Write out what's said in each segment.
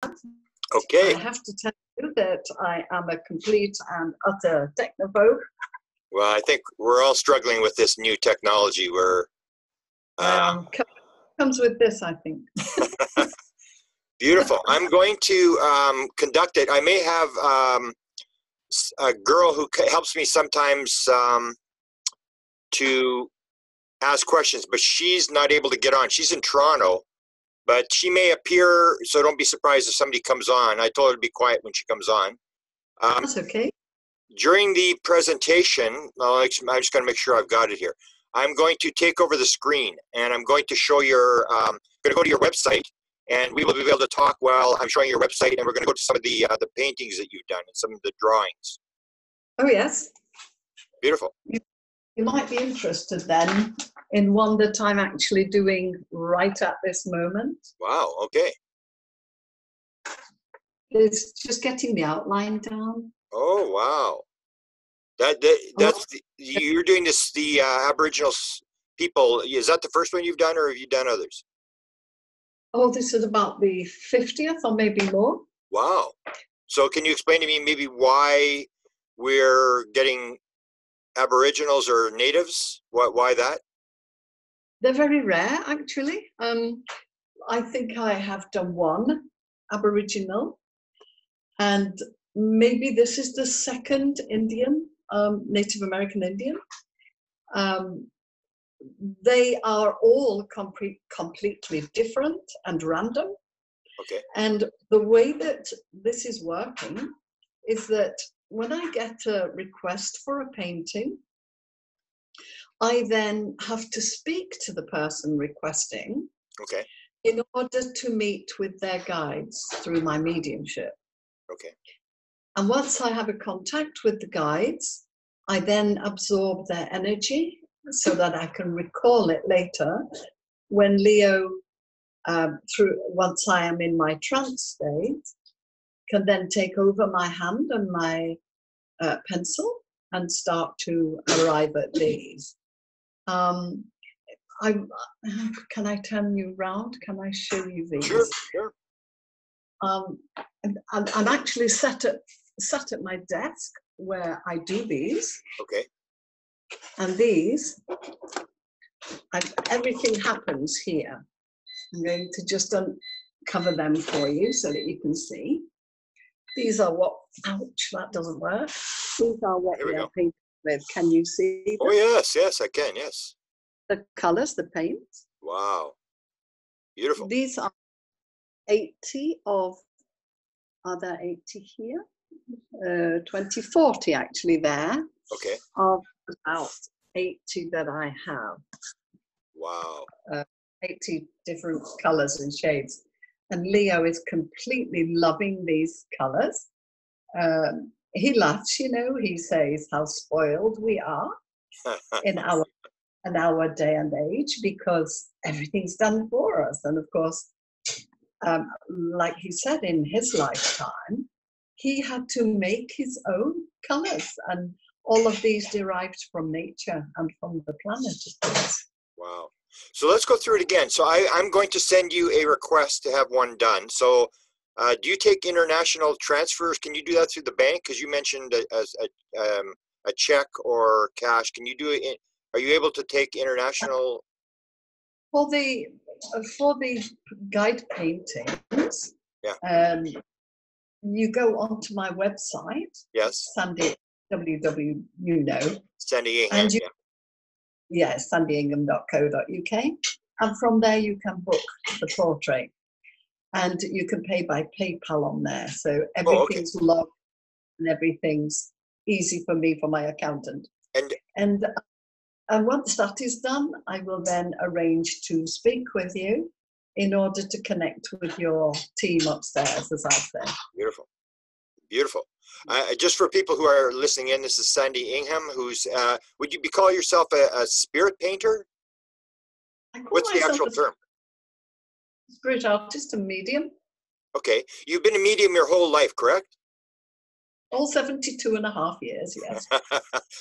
Okay. I have to tell you that I am a complete and utter technophobe. Well, I think we're all struggling with this new technology where Comes with this, I think. beautiful. I'm going to conduct it. I may have a girl who helps me sometimes to ask questions, but she's not able to get on. She's in Toronto, but she may appear, so don't be surprised if somebody comes on. I told her to be quiet when she comes on. That's okay. During the presentation, I'm just going to make sure I've got it here. I'm going to take over the screen, and I'm going to show your, going to go to your website, and we will be able to talk while I'm showing your website, and we're going to go to some of the paintings that you've done and some of the drawings. Oh, yes. Beautiful. You might be interested then in one that I'm actually doing right at this moment. Wow, okay. It's just getting the outline down. Oh, wow. You're doing this, the Aboriginal people. Is that the first one you've done, or have you done others? Oh, this is about the 50th or maybe more. Wow. So can you explain to me maybe why we're getting Aboriginals or natives? Why that? They're very rare, actually. I think I have done one Aboriginal, and maybe this is the second Indian, Native American Indian. They are all completely different and random. Okay. And the way that this is working is that when I get a request for a painting, I then have to speak to the person requesting. Okay. In order to meet with their guides through my mediumship. Okay. And once I have a contact with the guides, I then absorb their energy so that I can recall it later when Leo, once I am in my trance state, can then take over my hand and my pencil and start to arrive at these. Can I turn you round? Can I show you these? Sure. I'm actually sat at my desk where I do these. Okay. And these, everything happens here. I'm going to just uncover them for you so that you can see. These are ouch, that doesn't work. These are what we are painting with. Can you see them? Oh, yes, I can, yes. The colors, the paints. Wow. Beautiful. These are 80 are there 80 here? 40 actually there. Okay. Of about 80 that I have. Wow. 80 different colors and shades. And Leo is completely loving these colors. He laughs, he says how spoiled we are in our day and age because everything's done for us. And of course, like he said, in his lifetime, he had to make his own colors, and all of these derived from nature and from the planet, of course. Wow. So let's go through it again. So I'm going to send you a request to have one done. So do you take international transfers? Can you do that through the bank? Because you mentioned a check or cash. Can you do it? Are you able to take international? For the guide paintings, yeah. You go onto my website. Yes. Sandy, www, Sandy Ingham, and yes, sandyingham.co.uk. And from there you can book the portrait. And you can pay by PayPal on there. So everything's logged and everything's easy for me, for my accountant. And once that is done, I will then arrange to speak with you in order to connect with your team upstairs, as I say. Beautiful. Beautiful. Just for people who are listening in, this is Sandy Ingham, who's, would you call yourself a spirit painter? What's the actual term? Spirit artist and medium. Okay. You've been a medium your whole life, correct? All 72 and a half years, yes.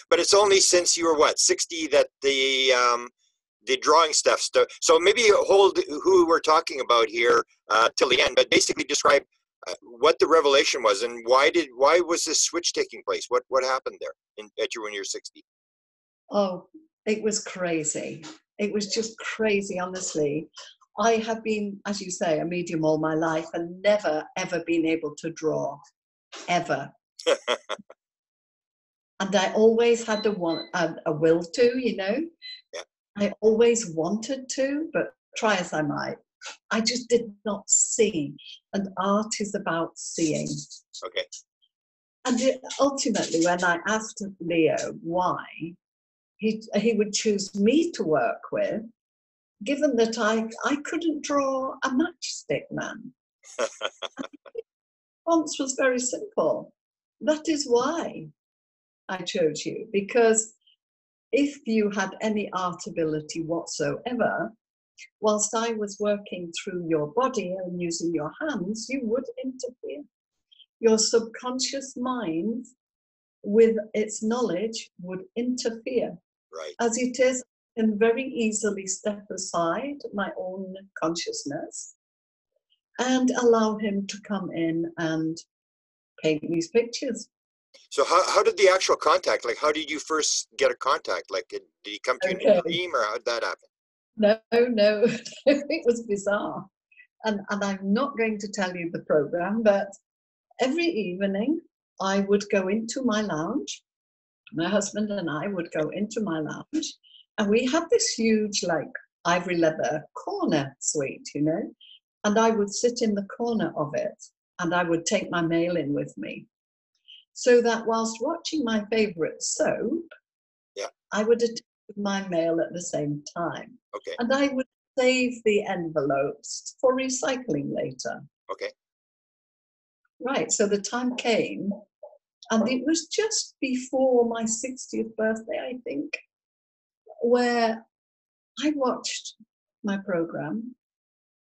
But it's only since you were, 60 that the drawing stuff. So maybe hold who we're talking about here till the end, but basically describe what the revelation was, and why was this switch taking place? What happened there when you're 60? Oh, it was crazy. It was just crazy, honestly. I have been, as you say, a medium all my life and never, ever been able to draw, ever. And I always had a will to, Yeah. I always wanted to, but try as I might, I just did not see. And art is about seeing. Okay. And ultimately, when I asked Leo why he would choose me to work with, given that I couldn't draw a matchstick man. The response was very simple. That is why I chose you, because if you had any art ability whatsoever, whilst I was working through your body and using your hands, you would interfere. Your subconscious mind, with its knowledge, would interfere. Right. As it is, I can very easily step aside my own consciousness and allow him to come in and paint these pictures. So how did the actual contact, like how did you first get a contact? Like did he come to you in a dream, or how did that happen? No, it was bizarre. And I'm not going to tell you the program, but every evening I would go into my lounge. My husband and I would go into my lounge, and we had this huge, like, ivory leather corner suite, and I would sit in the corner of it, and I would take my mail in with me, so that whilst watching my favorite soap, yeah, I would attend my mail at the same time. Okay. And I would save the envelopes for recycling later. Okay. Right, so the time came, and it was just before my 60th birthday, I think, where I watched my program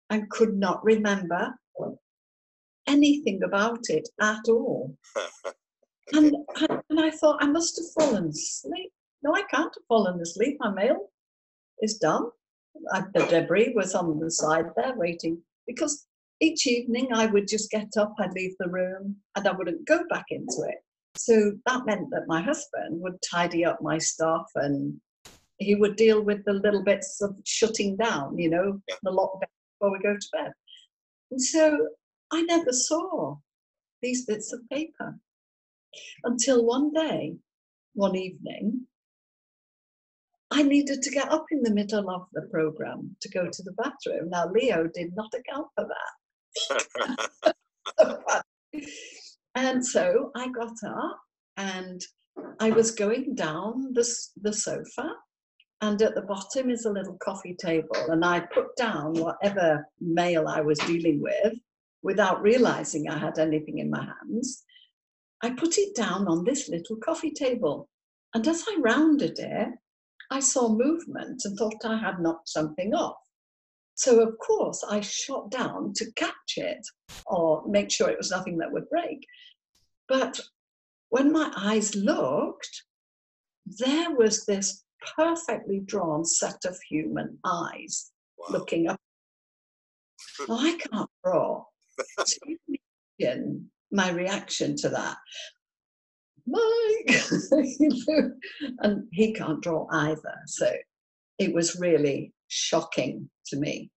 and could not remember anything about it at all. Okay. And I thought, I must have fallen asleep. No, I can't have fallen asleep. My mail is done. The debris was on the side there waiting, because each evening I would just get up, I'd leave the room, and I wouldn't go back into it. So that meant that my husband would tidy up my stuff, and he would deal with the little bits of shutting down, Yeah. the lockdown before we go to bed. And so I never saw these bits of paper until one evening, I needed to get up in the middle of the program to go to the bathroom. Now, Leo did not account for that. And so I got up and I was going down the sofa, and at the bottom is a little coffee table, and I put down whatever mail I was dealing with without realizing I had anything in my hands. I put it down on this little coffee table, and as I rounded it, I saw movement and thought I had knocked something off. So of course I shot down to catch it or make sure it was nothing that would break. But when my eyes looked, there was this perfectly drawn set of human eyes. Wow. Looking up. Well, I can't draw. So you can imagine my reaction to that. Mike, and he can't draw either. So it was really shocking to me.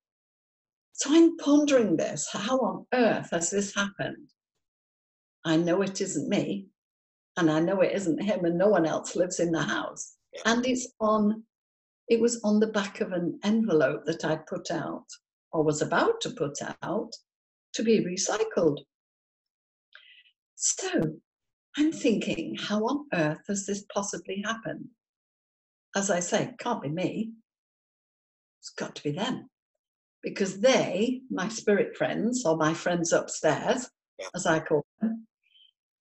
So I'm pondering this. How on earth has this happened? I know it isn't me, and I know it isn't him, and no one else lives in the house. And it was on the back of an envelope that I put out, or was about to put out, to be recycled. So I'm thinking, how on earth has this possibly happened? As I say, it can't be me. It's got to be them. Because they, my spirit friends, or my friends upstairs, as I call them,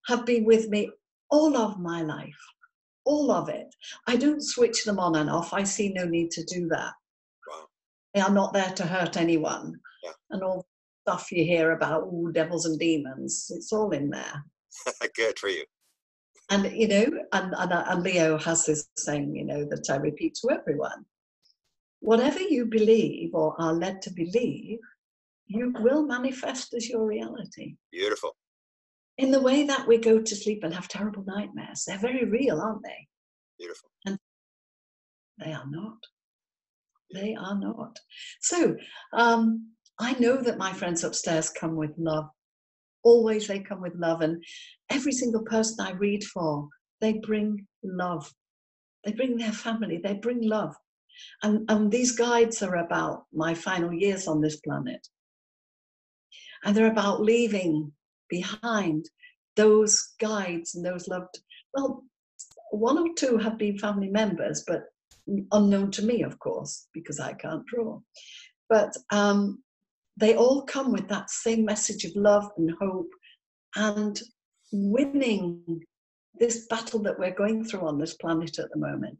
have been with me all of my life, all of it. I don't switch them on and off. I see no need to do that. Wow. They are not there to hurt anyone. Yeah. And all the stuff you hear about, devils and demons, it's all in there. Good for you. And, and Leo has this saying, that I repeat to everyone. Whatever you believe or are led to believe you will manifest as your reality. Beautiful. In the way that we go to sleep and have terrible nightmares. They're very real, aren't they? Beautiful. And they are not. They are not. So I know that my friends upstairs come with love. Always they come with love. And every single person I read for, they bring love. They bring their family. They bring love. And these guides are about my final years on this planet. And they're about leaving behind those guides and those loved. Well, one or two have been family members, but unknown to me, of course, because I can't draw. But they all come with that same message of love and hope and winning this battle that we're going through on this planet at the moment.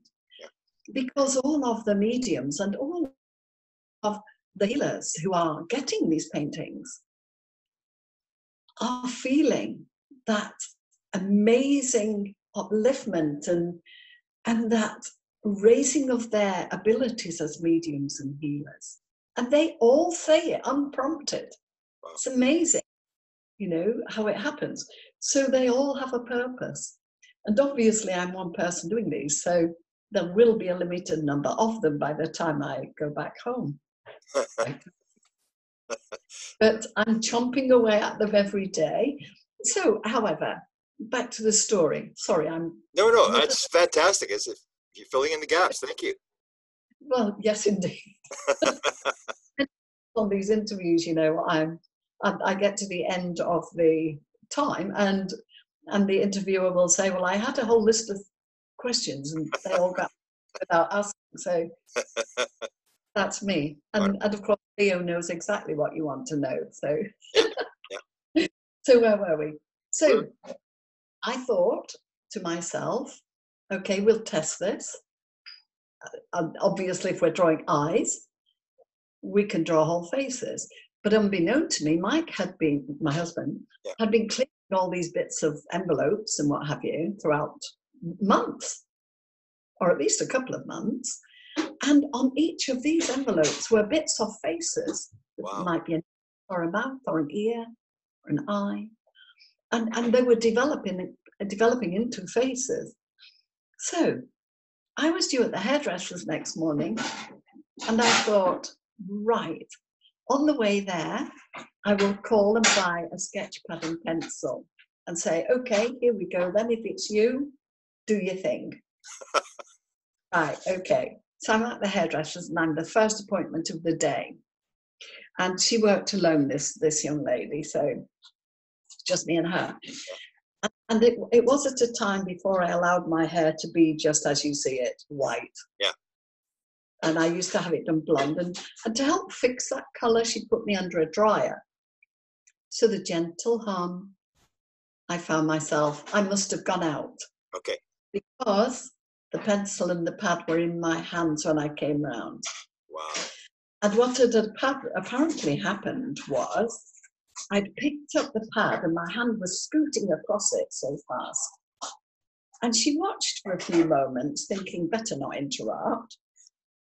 Because all of the mediums and all of the healers who are getting these paintings are feeling that amazing upliftment and that raising of their abilities as mediums and healers. And they all say it unprompted. Wow. It's amazing, you know, how it happens. So they all have a purpose. And obviously I'm one person doing these, so there will be a limited number of them by the time I go back home. But I'm chomping away at them every day. So, however, back to the story. Sorry, No, that's fantastic. As if you're filling in the gaps. Thank you. Well, yes, indeed. On these interviews, you know, I get to the end of the time, and the interviewer will say, "Well, I had a whole list of questions, and they all got without asking." So that's me, and of course, Leo knows exactly what you want to know. So, yeah. So where were we? So I thought to myself, okay, we'll test this. Obviously, if we're drawing eyes, we can draw whole faces. But unbeknown to me, Mike my husband, had been cleaning all these bits of envelopes and what have you throughout months, or at least a couple of months. And on each of these envelopes were bits of faces. Wow. It might be or a mouth or an ear or an eye. And they were developing into faces. So I was due at the hairdresser's next morning, and I thought, right, on the way there, I will call and buy a sketch pad and pencil and say, okay, here we go then. If it's you, do your thing. Right, okay. So I'm at the hairdresser's and I'm the first appointment of the day. And she worked alone, this young lady, so just me and her. And it was at a time before I allowed my hair to be just as you see it, white. Yeah. And I used to have it done blonde. And to help fix that colour, she put me under a dryer. So the gentle hum, I found myself, I must have gone out. Okay. Because the pencil and the pad were in my hands when I came round. Wow. And what had apparently happened was I'd picked up the pad and my hand was scooting across it so fast. And she watched for a few moments, thinking, better not interrupt.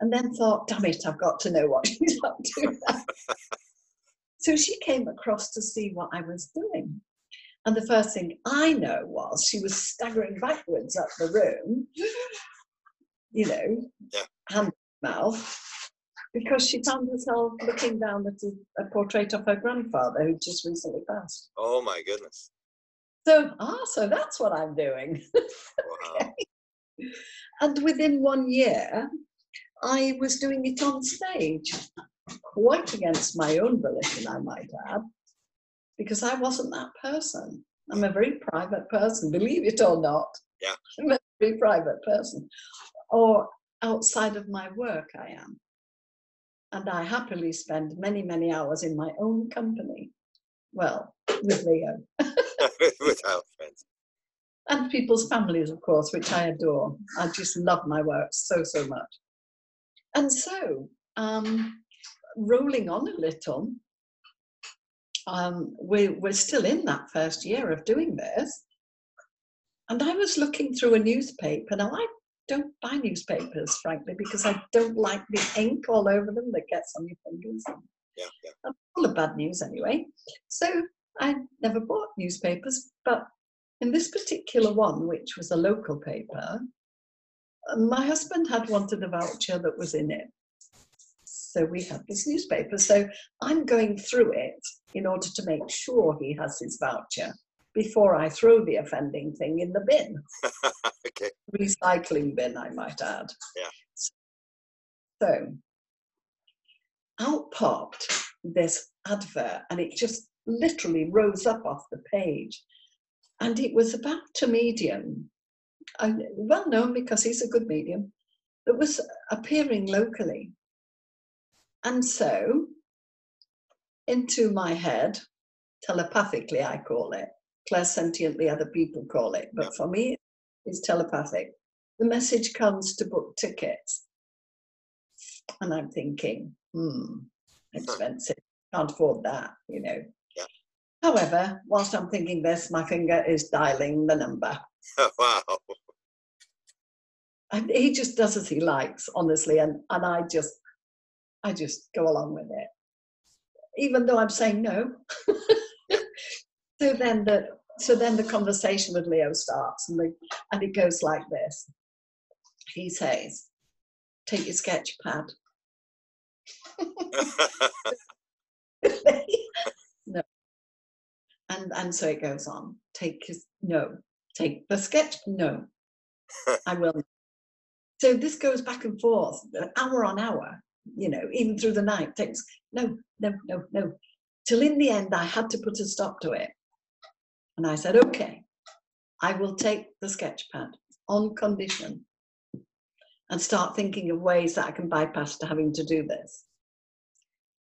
And then thought, damn it, I've got to know what she's up to. So she came across to see what I was doing. And the first thing I know was she was staggering backwards up the room, you know, hand in mouth, because she found herself looking down at a portrait of her grandfather who just recently passed. Oh my goodness. So that's what I'm doing. Wow. Okay. And within 1 year, I was doing it on stage, quite against my own volition, I might add, because I wasn't that person. I'm a very private person, believe it or not. Yeah. I'm a very private person. Or outside of my work, I am. And I happily spend many, many hours in my own company. Well, with Leo. With our friends. And people's families, of course, which I adore. I just love my work so, so much. And so, rolling on a little, we're still in that first year of doing this. And I was looking through a newspaper. Now, I don't buy newspapers, frankly, because I don't like the ink all over them that gets on your fingers. Yeah. Yeah. Full of bad news anyway. So I never bought newspapers, but in this particular one, which was a local paper, my husband had wanted a voucher that was in it. So we had this newspaper. So I'm going through it in order to make sure he has his voucher before I throw the offending thing in the bin. Okay. Recycling bin, I might add. Yeah. So out popped this advert, and it just literally rose up off the page. And it was about a medium, and well known because he's a good medium, that was appearing locally. And so, into my head, telepathically I call it, clairsentiently other people call it, but for me, it's telepathic. The message comes to book tickets. And I'm thinking, expensive, can't afford that, you know. Yeah. However, whilst I'm thinking this, my finger is dialing the number. Wow. And he just does as he likes, honestly, and I just go along with it, even though I'm saying no. So then the conversation with Leo starts, and it goes like this. He says, "Take your sketch pad." No. And so it goes on. Take the sketch. No, I will. So this goes back and forth, hour on hour, you know, even through the night. Takes no, till in the end I had to put a stop to it. And I said, okay, I will take the sketch pad on condition and start thinking of ways that I can bypass to having to do this.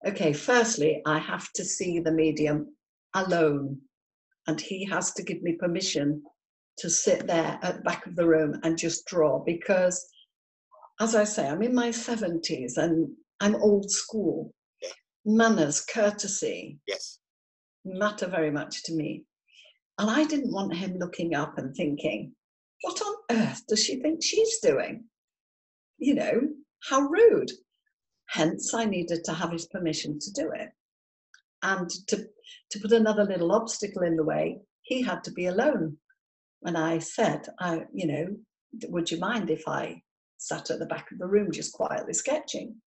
Okay, firstly, I have to see the medium alone, and he has to give me permission to sit there at the back of the room and just draw, because, as I say, I'm in my 70s and I'm old school. Yeah. Manners, courtesy, Yes, matter very much to me. And I didn't want him looking up and thinking, what on earth does she think she's doing? You know, how rude. Hence, I needed to have his permission to do it. And to put another little obstacle in the way, he had to be alone. And I said, would you mind if I sat at the back of the room just quietly sketching?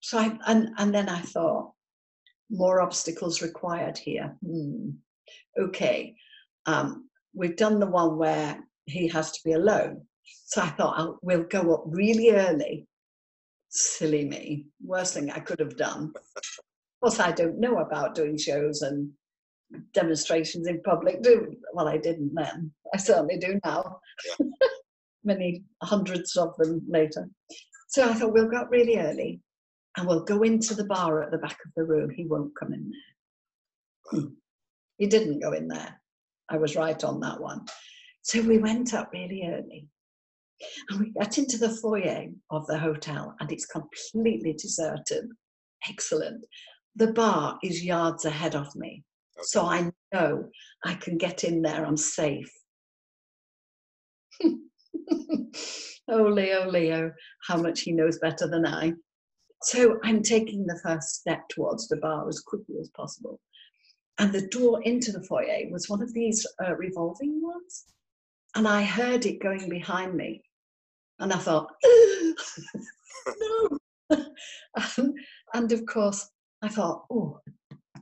So and then I thought, more obstacles required here. Okay, we've done the one where he has to be alone. So I thought, we'll go up really early. Silly me, worst thing I could have done. Of course, I don't know about doing shows and demonstrations in public. Well, I didn't then. I certainly do now. Yeah. Many hundreds of them later. So I thought, we'll go up really early and we'll go into the bar at the back of the room. He won't come in there. He didn't go in there. I was right on that one. So we went up really early and we got into the foyer of the hotel, and it's completely deserted. Excellent. The bar is yards ahead of me. Okay. So I know I can get in there. I'm safe. Oh, Leo, how much he knows better than I. So I'm taking the first step towards the bar as quickly as possible. And the door into the foyer was one of these revolving ones. And I heard it going behind me. And I thought, no. And of course, I thought, oh,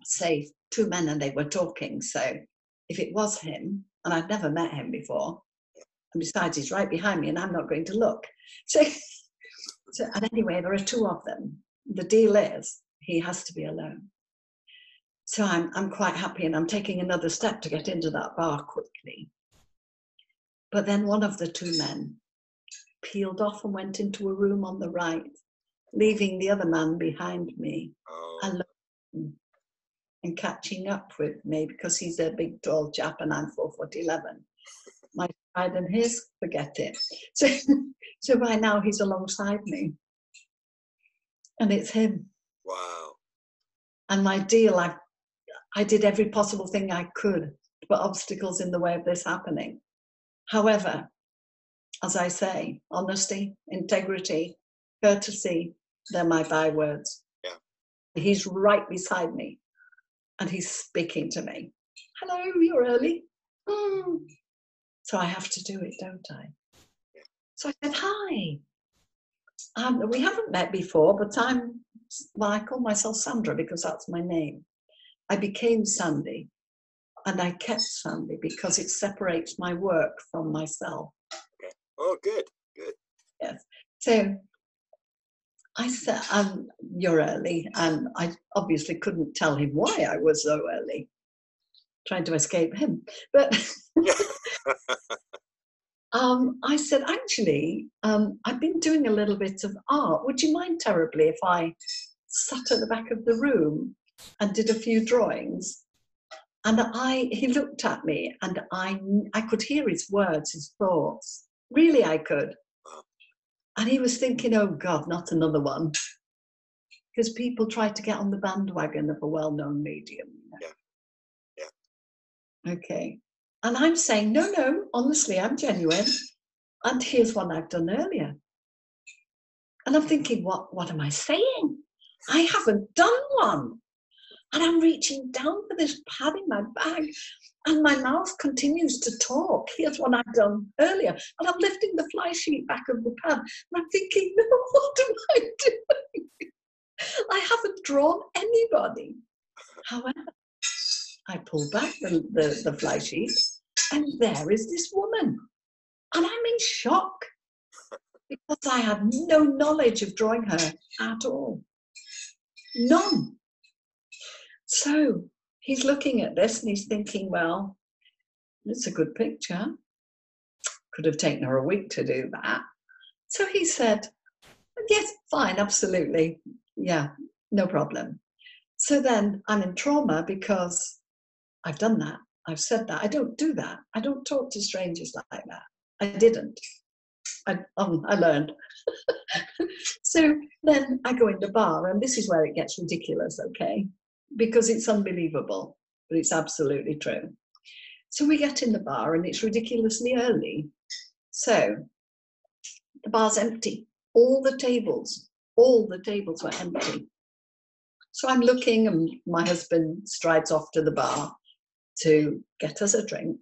safe, two men, and they were talking. So if it was him, and I'd never met him before, and besides, he's right behind me and I'm not going to look. So and anyway, there are two of them. The deal is he has to be alone. So I'm quite happy, and I'm taking another step to get into that bar quickly. But then one of the two men peeled off and went into a room on the right, leaving the other man behind me alone and catching up with me, because he's a big tall chap and I'm 4'11". My stride and his, forget it. So by now he's alongside me, and it's him. Wow. And my deal, I did every possible thing I could to put obstacles in the way of this happening. However, as I say, honesty, integrity, courtesy, they're my bywords. Yeah. He's right beside me and he's speaking to me. Hello, you're early. Mm. So I have to do it, don't I? So I said, hi. We haven't met before, but I call myself Sandra because that's my name. I became Sandy, and I kept Sandy because it separates my work from myself. Oh, good, good. Yes. So I said, you're early, and I obviously couldn't tell him why I was so early, trying to escape him. But I said, actually, I've been doing a little bit of art. Would you mind terribly if I sat at the back of the room and did a few drawings? And he looked at me, and I could hear his words, his thoughts. Really, I could. And he was thinking, oh God, not another one. Because people try to get on the bandwagon of a well-known medium. Yeah. Yeah. Okay. And I'm saying, no, honestly, I'm genuine. And here's one I've done earlier. And I'm thinking, what am I saying? I haven't done one. And I'm reaching down for this pad in my bag, and my mouth continues to talk. Here's what I've done earlier. And I'm lifting the fly sheet back of the pad. And I'm thinking, no, what am I doing? I haven't drawn anybody. However, I pull back the fly sheet, and there is this woman. And I'm in shock because I had no knowledge of drawing her at all. None. So he's looking at this and he's thinking, well, it's a good picture. Could have taken her a week to do that. So he said, yes, fine, absolutely. Yeah, no problem. So then I'm in trauma because I've done that. I've said that. I don't do that. I don't talk to strangers like that. I didn't. I learned. So then I go in the bar, and this is where it gets ridiculous, okay? Because it's unbelievable, but it's absolutely true. So we get in the bar, and it's ridiculously early. So the bar's empty. All the tables were empty. So I'm looking, and my husband strides off to the bar to get us a drink.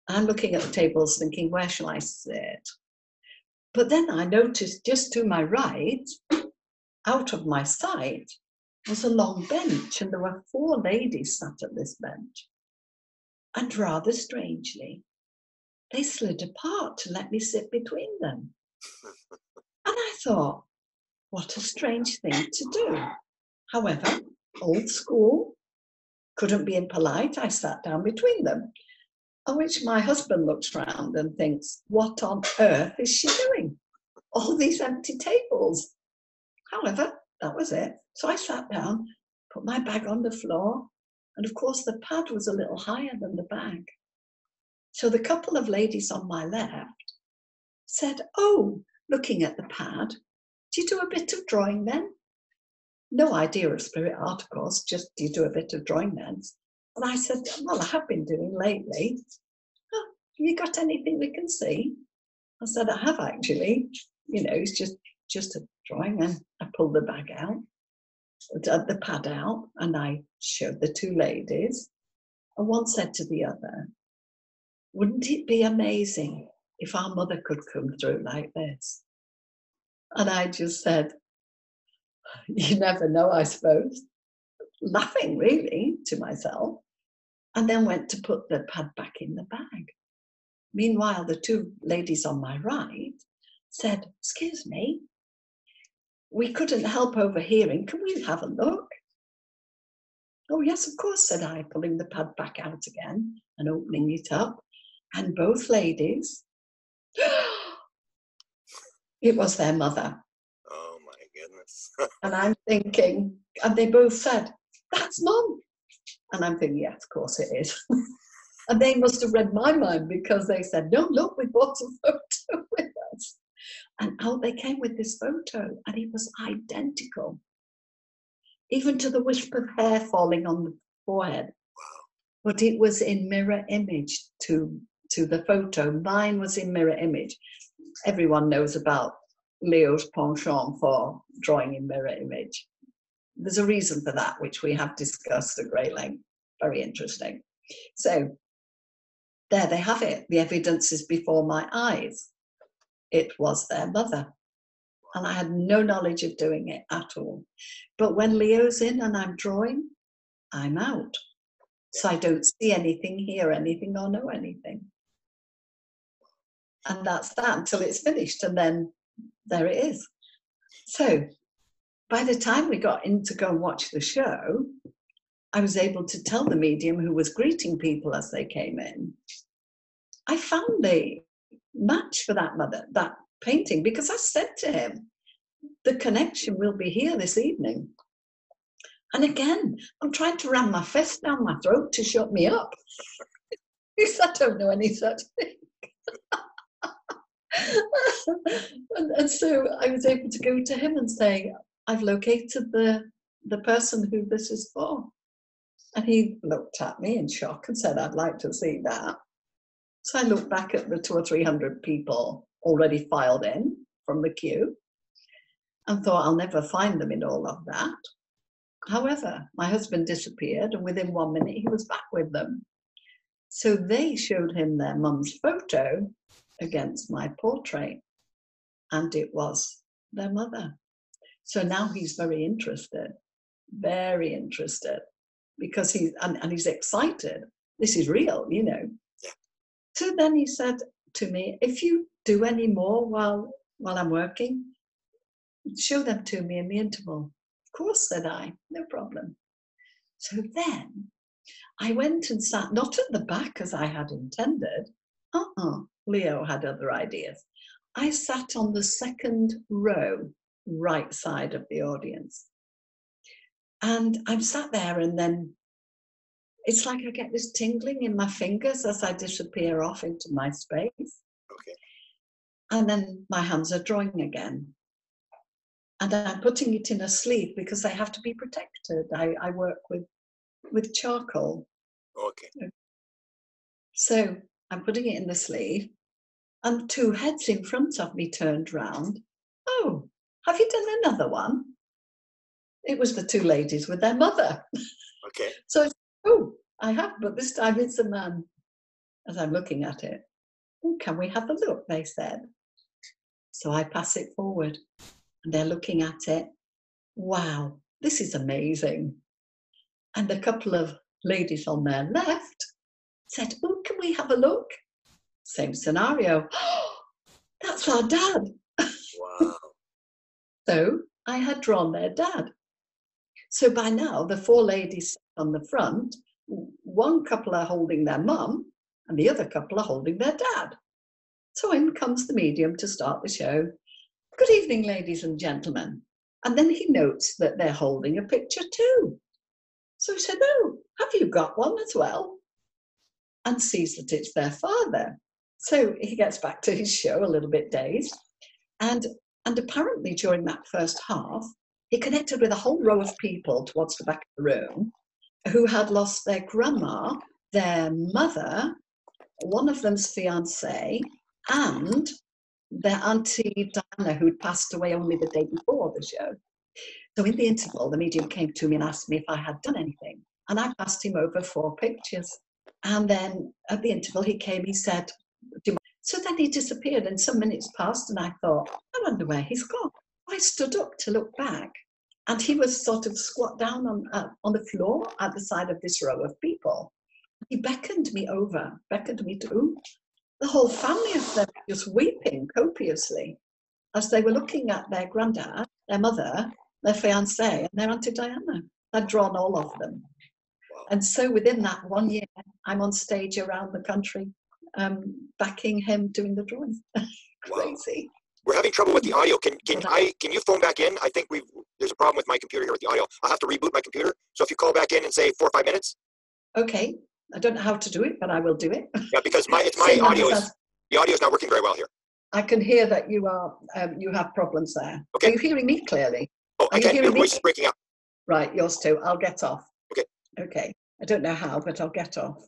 I'm looking at the tables thinking, where shall I sit? But then I noticed just to my right, out of my sight, was a long bench, and there were 4 ladies sat at this bench. And rather strangely, they slid apart to let me sit between them. And I thought, what a strange thing to do. However, old school, couldn't be impolite, I sat down between them. On which my husband looks round and thinks, what on earth is she doing? All these empty tables. However, that was it. So I sat down, put my bag on the floor, and of course the pad was a little higher than the bag. So the couple of ladies on my left said, oh, looking at the pad, do you do a bit of drawing then? No idea of spirit art, of course, just do you do a bit of drawing then? And I said, well, I have been doing lately. Oh, have you got anything we can see? I said, I have actually. You know, it's just a drawing. And I pulled the bag out, the pad out, and I showed the 2 ladies. And one said to the other, wouldn't it be amazing if our mother could come through like this? And I just said, you never know, I suppose. Laughing really to myself. And then went to put the pad back in the bag. Meanwhile, the 2 ladies on my right said, excuse me, we couldn't help overhearing. Can we have a look? Oh, yes, of course, said I, pulling the pad back out again and opening it up. And both ladies, it was their mother. Oh, my goodness. And I'm thinking, and they both said, that's Mum. And I'm thinking, yes, of course it is. And they must have read my mind because they said, no, look, we brought a photo with us. And out they came with this photo, and it was identical, even to the wisp of hair falling on the forehead. But it was in mirror image to the photo. Mine was in mirror image. Everyone knows about Leo's penchant for drawing in mirror image. there's a reason for that, which we have discussed at great length. Very interesting. So there they have it. The evidence is before my eyes. It was their mother. And I had no knowledge of doing it at all. But when Leo's in and I'm drawing, I'm out. So I don't see anything, hear anything, or know anything. And that's that until it's finished. And then there it is. So by the time we got in to go and watch the show, I was able to tell the medium who was greeting people as they came in, I found the match for that mother, that painting, because I said to him, the connection will be here this evening. And again, I'm trying to ram my fist down my throat to shut me up. Because I don't know any such thing. and so I was able to go to him and say, I've located the person who this is for. And he looked at me in shock and said, I'd like to see that. So I looked back at the 200 or 300 people already filed in from the queue and thought, I'll never find them in all of that. However, my husband disappeared, and within 1 minute he was back with them. So they showed him their mum's photo against my portrait, and it was their mother. So now he's very interested, because he's excited. This is real, you know. Yeah. So then he said to me, if you do any more while I'm working, show them to me in the interval. Of course, said I, no problem. So then I went and sat, not at the back as I had intended. Leo had other ideas. I sat on the second row, right side of the audience. And I'm sat there, and then it's like I get this tingling in my fingers as I disappear off into my space. Okay. And then my hands are drawing again. And I'm putting it in a sleeve because they have to be protected. I work with charcoal. Okay. So I'm putting it in the sleeve, and 2 heads in front of me turned round. Oh, have you done another one? It was the 2 ladies with their mother. Okay. So, oh, I have, but this time it's a man. As I'm looking at it, oh, can we have a look, they said. So I pass it forward, and they're looking at it. Wow, this is amazing. And a couple of ladies on their left said, oh, can we have a look? Same scenario. Oh, that's our dad. Wow. So I had drawn their dad. So by now, the 4 ladies on the front, one couple are holding their mum, and the other couple are holding their dad. So in comes the medium to start the show. Good evening, ladies and gentlemen. And then he notes that they're holding a picture too. So he said, oh, have you got one as well? And sees that it's their father. So he gets back to his show a little bit dazed. And apparently during that first half, he connected with a whole row of people towards the back of the room who had lost their grandma, their mother, one of them's fiancé, and their auntie Diana, who'd passed away only the day before the show. So in the interval, the medium came to me and asked me if I had done anything. And I passed him over 4 pictures. And then at the interval, he came, he said, so then he disappeared, and some minutes passed, and I thought, I wonder where he's gone. I stood up to look back, and he was sort of squat down on the floor at the side of this row of people. He beckoned me over, beckoned me to, the whole family of them just weeping copiously as they were looking at their granddad, their mother, their fiancé, and their Auntie Diana. I'd drawn all of them. And so within that 1 year, I'm on stage around the country, backing him doing the drawings. Crazy. We're having trouble with the audio. Can you phone back in? I think there's a problem with my computer here with the audio. I'll have to reboot my computer. So if you call back in and say 4 or 5 minutes. Okay. I don't know how to do it, but I will do it. Yeah, because my audio is not working very well here. I can hear that you have problems there. Okay. Are you hearing me clearly? Oh, I can't. Your voice is breaking up. Right, yours too. I'll get off. Okay. Okay. I don't know how, but I'll get off.